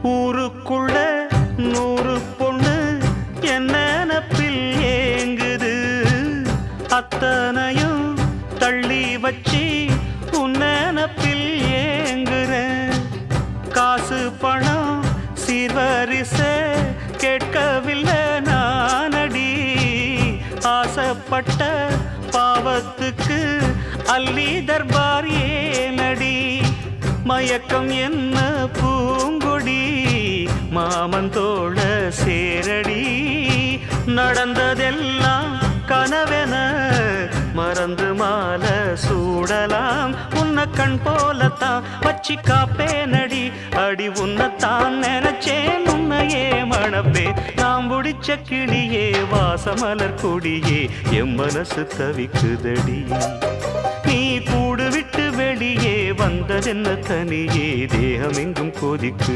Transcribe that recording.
ஊருக்குள்ள 100 பொண்ணு என்ன நினப்பில் ஏங்குது, அத்தனையும் தள்ளி வச்சு உன் நினப்பில் ஏங்குறேன். காசு பணம் சீர்வரிச கேட்கவில்லை நானடி, ஆசைப்பட்ட பாவத்துக்கு அள்ளி தர்பார் ஏனடி. மயக்கம் என்ன பூங்கொடி மாமன் தோழ சேரடி, நடந்ததெல்லாம் கனவென மறந்து மாலை சூடலாம். உன்னை கண் போலத்தான் வச்சி காப்பேனடி, அடி உன்னைத்தான் நினைச்சேன் உன்னையே மணப்பே. நாம் முடிச்ச கிளியே வாசமலர் கொடியே எம் மனசு தவிக்குதடி. நீ கூடு விட்டு வெளியே வந்ததென்ன தனியே தேகம் எங்கும் கொதிக்கு.